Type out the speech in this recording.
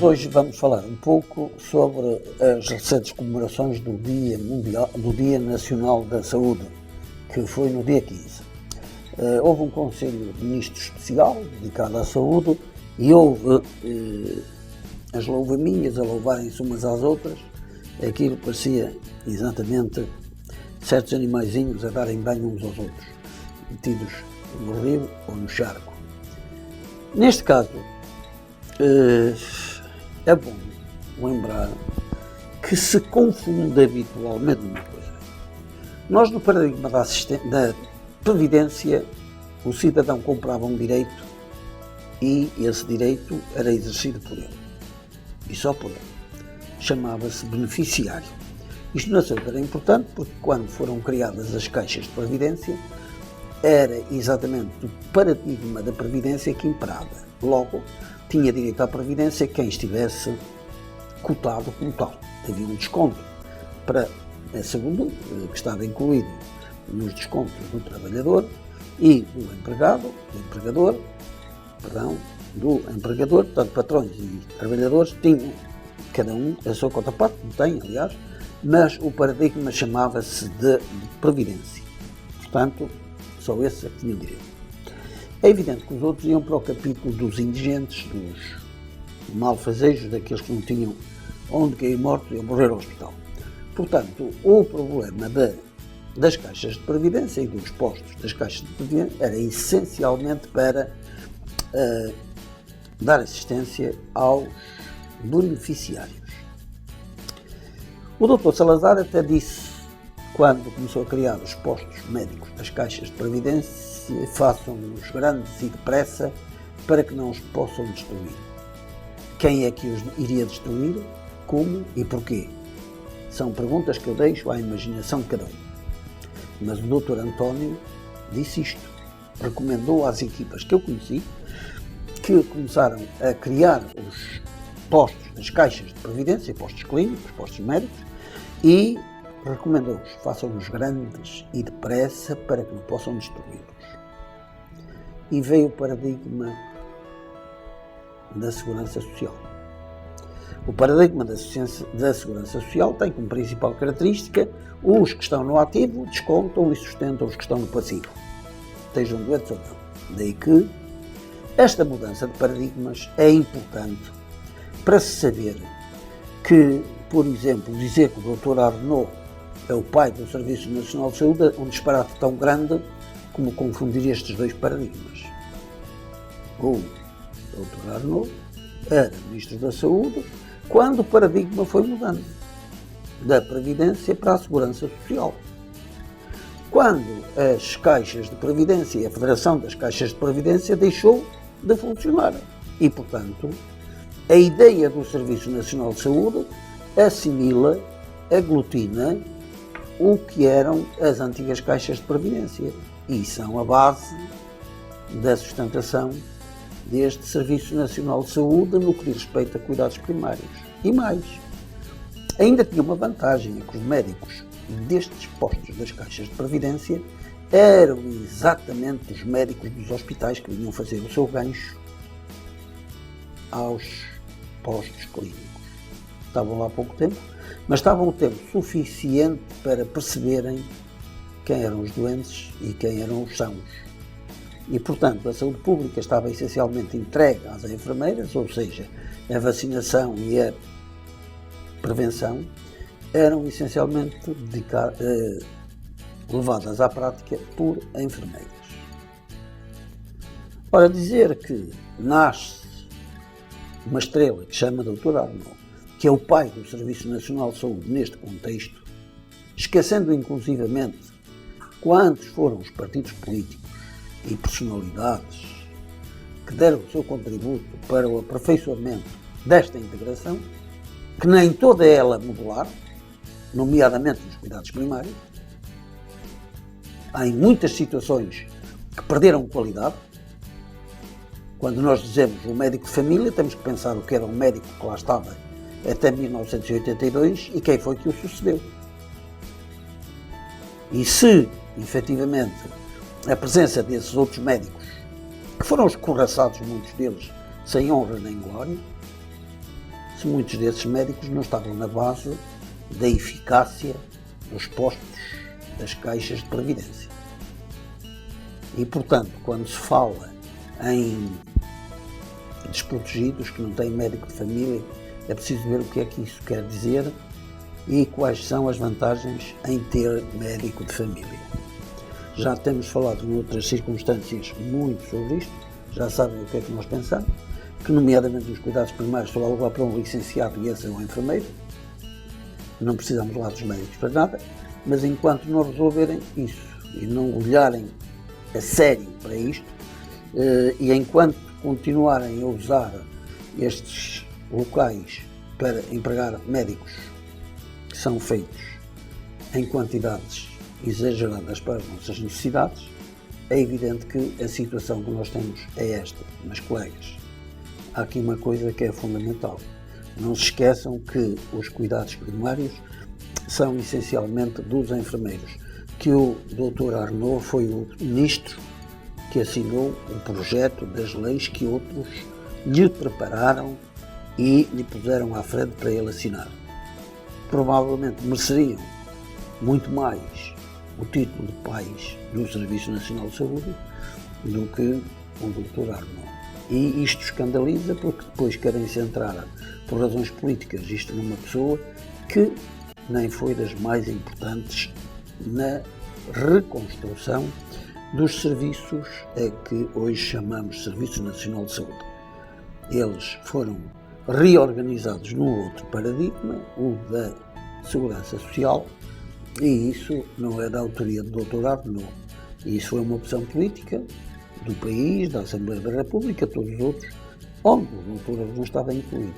hoje vamos falar um pouco sobre as recentes comemorações do Dia Nacional da Saúde, que foi no dia 15. Houve um Conselho de Ministros especial dedicado à saúde e houve as louvaminhas a louvarem-se umas às outras. Aquilo parecia exatamente certos animaizinhos a darem banho uns aos outros, metidos no rio ou no charco. Neste caso, é bom lembrar que se confunde habitualmente uma coisa. Nós, no paradigma da previdência, o cidadão comprava um direito e esse direito era exercido por ele. E só por ele. Chamava-se beneficiário. Isto na saúde era importante porque quando foram criadas as caixas de previdência, era exatamente o paradigma da previdência que imperava. Logo, tinha direito à previdência quem estivesse cotado como tal. Havia um desconto para a saúde, que estava incluído nos descontos do trabalhador e do empregador, portanto, patrões e trabalhadores tinham cada um a sua cota parte, não tem, aliás, mas o paradigma chamava-se de previdência. Portanto, só esses é que tinham direito. É evidente que os outros iam para o capítulo dos indigentes, dos malfazejos, daqueles que não tinham onde cair morto e morrer ao hospital. Portanto, o problema das caixas de previdência e dos postos das caixas de previdência era essencialmente para dar assistência aos beneficiários. O Dr. Salazar até disse, quando começou a criar os postos médicos das caixas de previdência, façam-nos grandes e depressa para que não os possam destruir. Quem é que os iria destruir? Como e porquê? São perguntas que eu deixo à imaginação de cada um. Mas o Dr. António disse isto. Recomendou às equipas que eu conheci que começaram a criar os postos das caixas de previdência, postos clínicos, postos médicos, e recomendou-os, façam-nos grandes e depressa para que não possam destruí-los. E veio o paradigma da segurança social. O paradigma da segurança social tem como principal característica os que estão no ativo descontam e sustentam os que estão no passivo, estejam doentes ou não. Daí que esta mudança de paradigmas é importante para se saber que, por exemplo, dizer que o Dr. Arnaud é o pai do Serviço Nacional de Saúde é um disparate tão grande como confundir estes dois paradigmas. O Dr. Arnaud era Ministro da Saúde quando o paradigma foi mudando da Previdência para a Segurança Social. Quando as caixas de Previdência e a Federação das Caixas de Previdência deixou de funcionar. E, portanto, a ideia do Serviço Nacional de Saúde assimila, aglutina o que eram as antigas caixas de previdência e são a base da sustentação deste Serviço Nacional de Saúde no que diz respeito a cuidados primários. E mais, ainda tinha uma vantagem, é que os médicos destes postos das caixas de previdência eram exatamente os médicos dos hospitais que vinham fazer o seu gancho aos postos clínicos. Estavam lá há pouco tempo, mas estavam o tempo suficiente para perceberem quem eram os doentes e quem eram os sãos. E, portanto, a saúde pública estava essencialmente entregue às enfermeiras, ou seja, a vacinação e a prevenção eram essencialmente levadas à prática por enfermeiras. Ora, dizer que nasce uma estrela que se chama Dr. Arnaud, que é o pai do Serviço Nacional de Saúde neste contexto, esquecendo inclusivamente quantos foram os partidos políticos e personalidades que deram o seu contributo para o aperfeiçoamento desta integração, que nem toda ela modular, nomeadamente nos cuidados primários. Há em muitas situações que perderam qualidade. Quando nós dizemos um médico de família, temos que pensar o que era um médico que lá estava até 1982 e quem foi que o sucedeu. E se, efetivamente, a presença desses outros médicos, que foram escorraçados, muitos deles, sem honra nem glória, se muitos desses médicos não estavam na base da eficácia dos postos das caixas de previdência. E, portanto, quando se fala em desprotegidos que não têm médico de família, é preciso ver o que é que isso quer dizer e quais são as vantagens em ter médico de família. Já temos falado noutras circunstâncias muito sobre isto, já sabem o que é que nós pensamos, que nomeadamente nos cuidados primários só vai levar para um licenciado e esse é um enfermeiro, não precisamos lá dos médicos para nada, mas enquanto não resolverem isso e não olharem a sério para isto, e enquanto continuarem a usar estes locais para empregar médicos que são feitos em quantidades exageradas para as nossas necessidades, é evidente que a situação que nós temos é esta. Mas, colegas, há aqui uma coisa que é fundamental. Não se esqueçam que os cuidados primários são essencialmente dos enfermeiros, que o Dr. Arnaud foi o ministro que assinou o projeto das leis que outros lhe prepararam e lhe puseram à frente para ele assinar. Provavelmente mereceriam muito mais o título de pais do Serviço Nacional de Saúde do que o Dr. Arnaud. E isto escandaliza porque depois querem centrar, por razões políticas, isto numa pessoa que nem foi das mais importantes na reconstrução dos serviços a que hoje chamamos Serviço Nacional de Saúde. Eles foram reorganizados num outro paradigma, o da Segurança Social, e isso não é da autoria do Dr. Arnaud. Isso foi uma opção política do país, da Assembleia da República, todos os outros, onde o Dr. Arnaud estava incluído.